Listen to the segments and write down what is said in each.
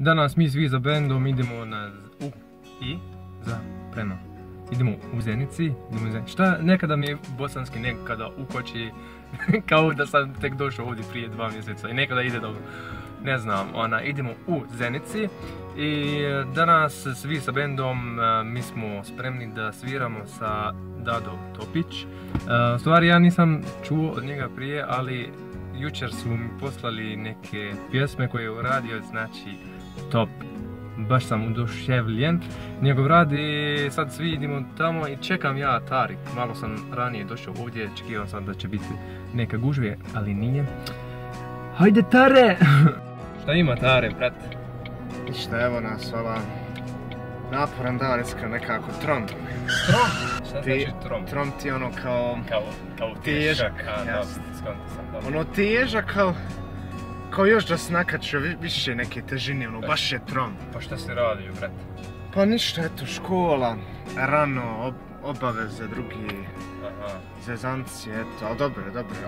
Danas mi svi za bendom idemo idemo u Zenici, šta nekada mi je bosanski nekada ukoči kao da sam tek došao ovdje prije 2 mjeseca i nekada ide dobro. Ne znam, idemo u Zenici i danas svi sa bendom mi smo spremni da sviramo sa Dado Topić. U stvari ja nisam čuo od njega prije, ali jučer su mi poslali neke pjesme koje je uradio, znači top. Baš sam oduševljen njegov rad i sad svi idemo tamo i čekam ja Tarik. Malo sam ranije došao ovdje, čekio sam da će biti neka gužve, ali nije. Hajde Tare! Šta ima Tare, brat? Ništa, evo nas ova naporan dan, iskreno nekako trom. Trom? Šta znači trom? Trom ti je ono kao težak. Ono težak kao još da se nakačio više neke težine, ono baš je trom. Pa šta si radio, brate? Pa ništa, eto, škola, rano, obaveze, drugi zezanci, eto, ali dobro,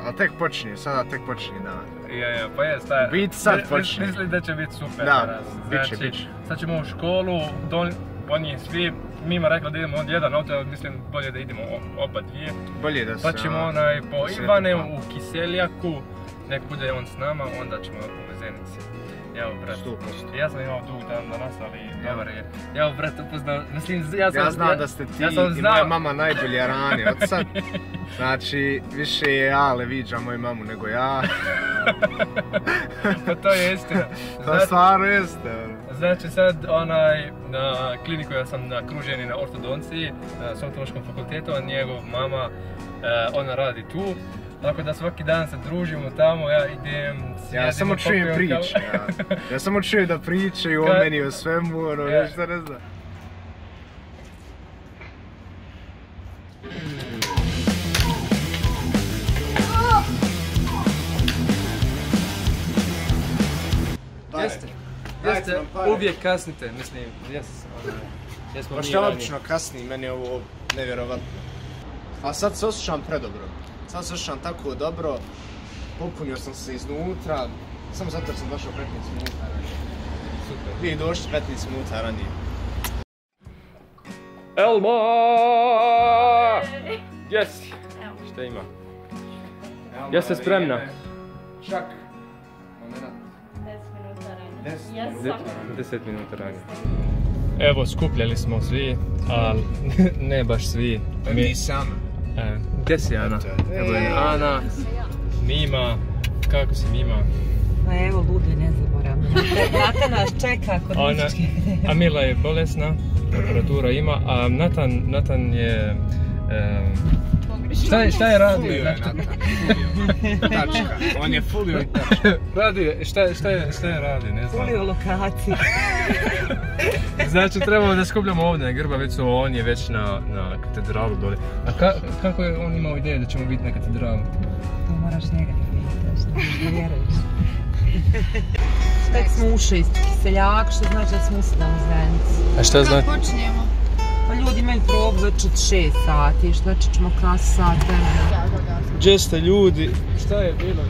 ali tek počinje, sada tek počinje dan. Ja, pa je, staj. Biti sad počinje. Mislim da će biti super. Da, bit će. Sad ćemo u školu, oni svi, mi ima rekla da idemo od jedan auto, ali mislim bolje da idemo oba dvije. Bolje da se... Pa ćemo po Ivane u Kiseljaku, nek bude on s nama, onda ćemo u Zenici. Evo, brat, ja sam imao dug dan danas, ali dobar je. Evo, brat, upoznao, mislim, ja znam da ste ti i moja mama najbolje rani od sad. Znači, više je Ale viđa moju mamu nego ja. Pa to je istina. To stvarno jeste. Znači sad, na kliniku ja sam kruženi na ortodonciji, na stomatološkom fakultetu, a njegov mama, ona radi tu. Tako da svaki dan se družimo tamo, ja idem... Ja samo čujem priče, ja samo čujem da pričaju o meni, o svemu, nešto ne znam. Jeste, uvijek kasnite, mislim, jesmo baš ja obično kasni, meni je ovo nevjerovatno. A sad se osjećam predobro. Sad se osjećam tako dobro, popunio sam se iznutra, samo zato jer sam došao 15 minuta ranije. Super. Vi došli 15 minuta ranije. Elma! Jesi! Šta ima? Jeste spremna? Čak. 10 minuta ranije. Evo, skupljali smo svi, ali ne baš svi. Nisam. Gdje si Ana? Evo je Ana, Mima, kako si Mima? Pa evo, ludo je nezaboravno. Nata nas čeka kod ličke. A Mila je bolesna, temperatura ima, a Natan je... Šta je radio? Fulio je Natan. Tačka. On je fulio i tačka. Radio, šta je radio, ne znam. Fulio lokaciju. Znači trebamo da skupljamo ovdje na Grbavicu, on je već na katedralu dole. A kako je on imao ideju da ćemo biti na katedralu? To moraš njega da pitaš, ne vjeruješ. Tek smo ušli iz Kiseljaka, što znači da smo usedali u Zenici. A šta znači? Kad počinjemo? Pa ljudi imaju probu već od 6 sati, što znači ćemo kas sat vremena. Gdje ste ljudi? Šta je bilo?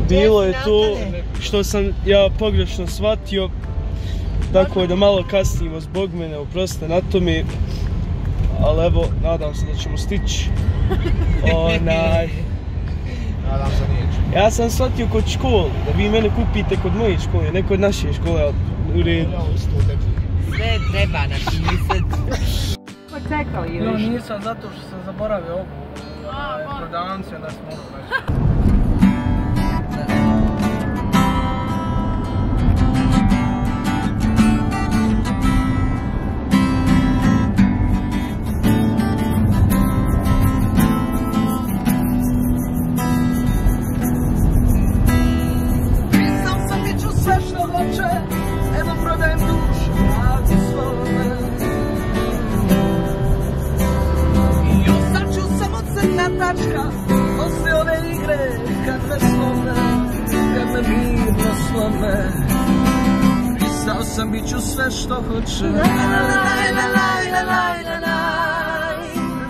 Bilo je to što sam ja pogrešno shvatio, tako da malo kasnimo zbog mene, oprostite na to mi, ali evo, nadam se da ćemo stići. Nadam se nije. Ja sam shvatio kod škole, da vi mene kupite kod moje škole, ne kod naše škole, ali u redu. Sve treba napisati. Pa čekali još? No nisam, zato što sam zaboravio ovu prodavnicu, onda smo ono Poslije ove igre, kad me mirno slome, pisao sam bit ću sve što hoće.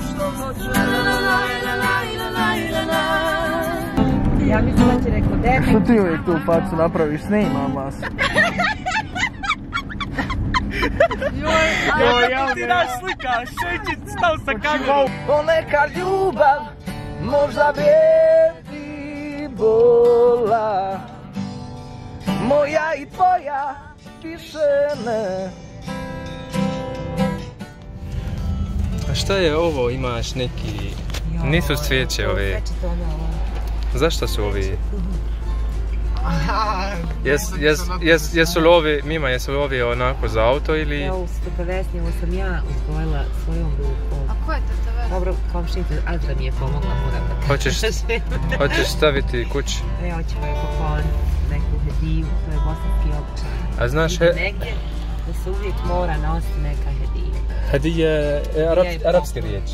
Što hoće. Ja mislim da ti rekao, dete. Što ti uvijek tu facu napraviš, snimam vas. Kako ti naš slika, šećit stao sa kamerom. Poneka ljubav možda vrijedi bola, moja i tvoja više ne. A šta je ovo? Imaš neki... Nisu cvijeće ove. Zašto su ovi? Jesu li ovi, Mima, jesu li ovi onako za auto ili... Evo, stopavesnije, ovo sam ja uzgojila svojom rukom. A ko je to tebe? Dobro, komšinica Adra mi je pomogla, moram da Hoćeš staviti kući? Ja hoću ovaj poklon, neku hediju, to je bosanski običaj. A znaš... Negdje da se uvijek mora nositi neka hedija. Hedija je arapski riječ.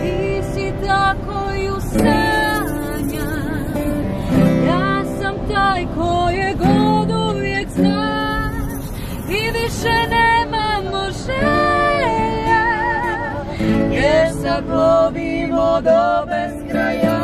Ti si ta koju sanjam, ja sam taj kojeg od uvijek znaš i više nemamo želja, jer sad plovimo do beskraja.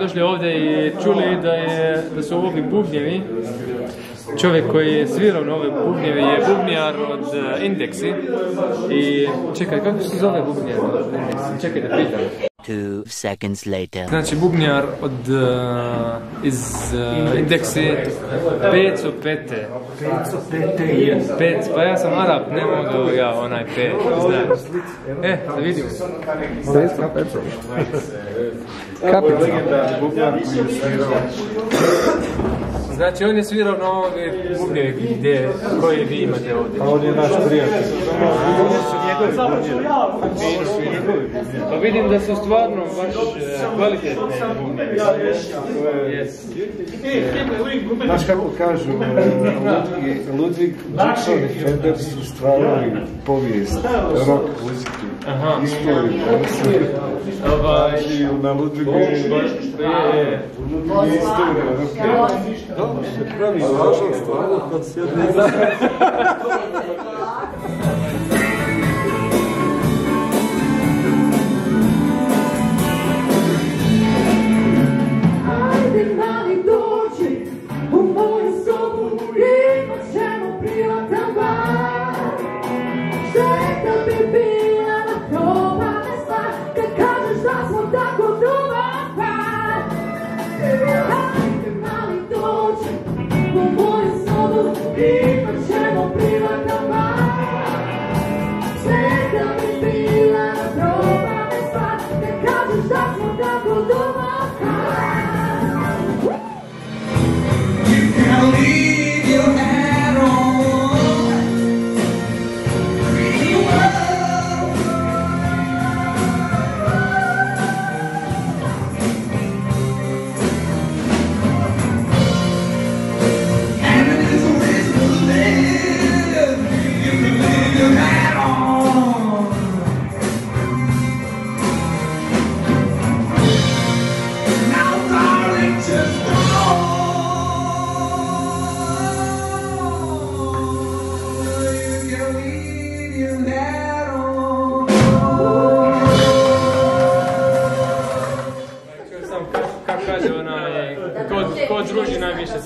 Došli ovdje i čuli da su ovi bubnjevi. Čovjek koji je svirao na ove bubnjevi je bubnjar od Indeksi. I čekaj, kako se zove bubnjar od Indeksi? Čekaj da pitam. 2 seconds later. Znači bubnjar iz Indeksi Peco Pete. Pec, pa ja sam Arap, ne mogu ja onaj P, znaš. Da vidimo. Peca Peco. Kapica. Znači on je svirao na ove bubnjeve koje vi imate ovdje. A on je naš prijatelj. Pa vidim da su stvarno baš kvalitetne bubnjeve. Znaš kako kažu, Ludwig Jackson i Fender su stvarali povijest rock muzike. Istoriju. Na Ludwigu je istorija roka. Dobro se pravi važna stvar kad se jedne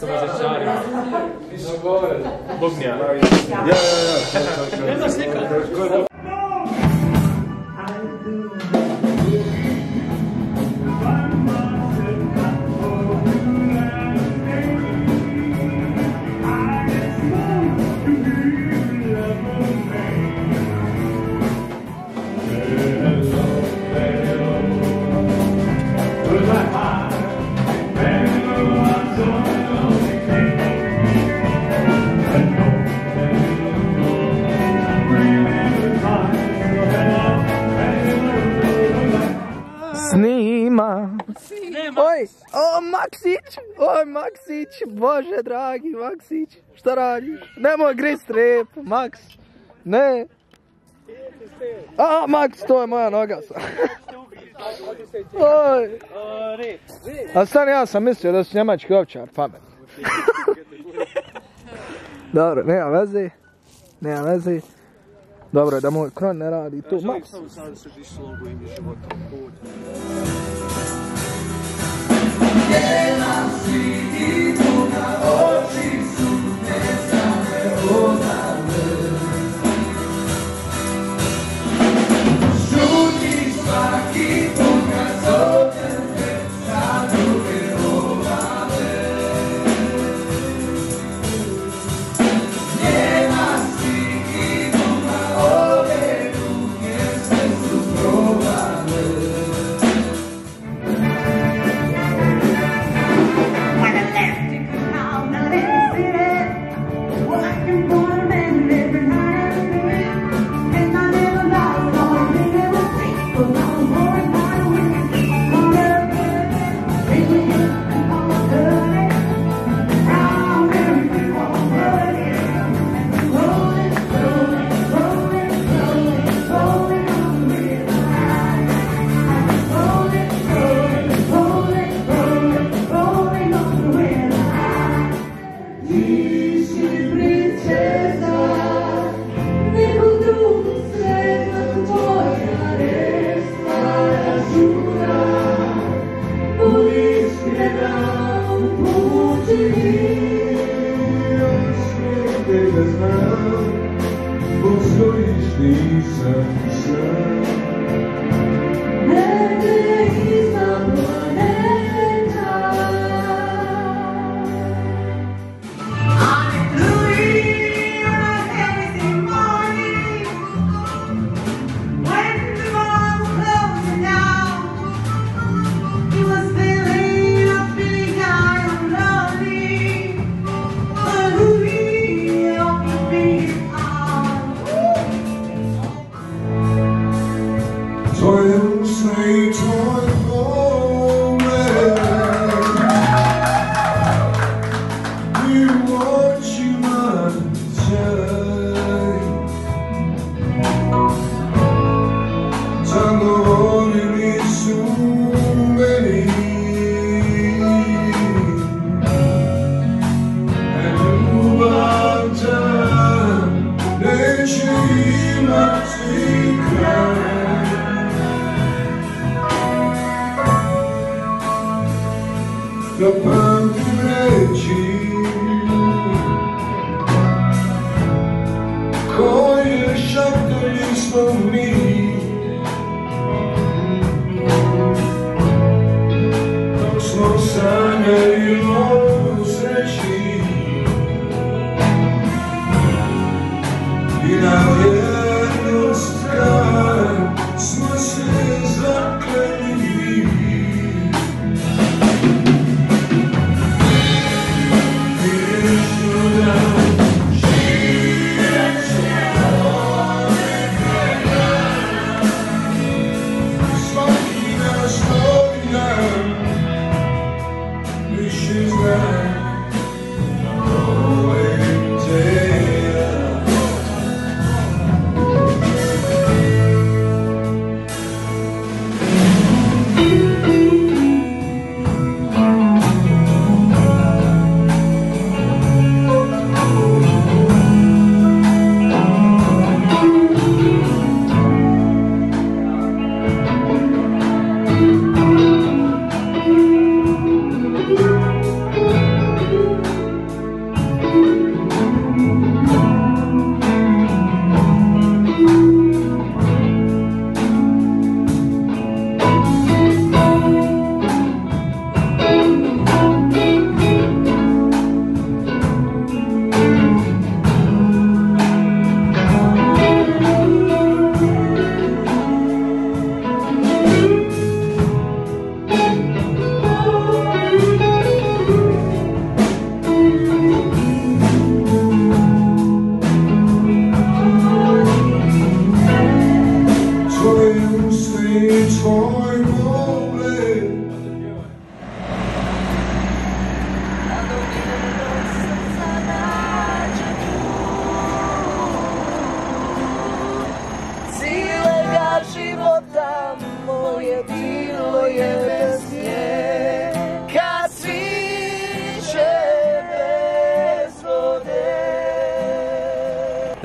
sam muzičara. Bognija. Ja. Jedna slika. Snima. Oj, Maksić, Bože dragi Maksić, šta radiš? Nemoj grist rep, Maks, ne. A, Maks, to je moja noga sad. Oj. A sad ja sam mislio da su njemački ovčar, pamet. Dobro, nema veze. Dobro, da moj kron ne radi tu, Maks. Jedna si i druga, oči su nesame odavle. Šuti svaki put kad zovem te sa druge obave. Jedna si i druga, ove ruke sve su probale.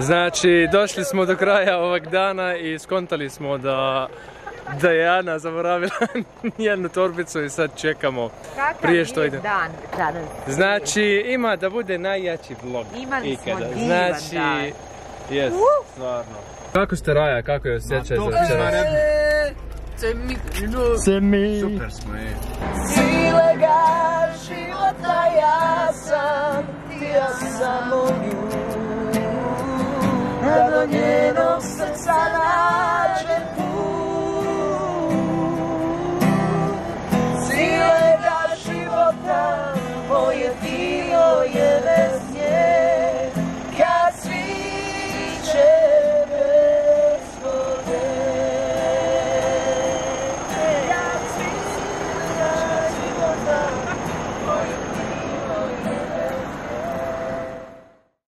Znači, došli smo do kraja ovog dana i skontali smo da je Ana zaboravila jednu torbicu i sad čekamo prije što ide. Dan danas? Znači, ima da bude najjači vlog ikada. Znači, jes, stvarno. Kako ste Raja, kako je osjećaj za večeras? Super smo, Cijelega života ja sam nju, da do njenog srca nađem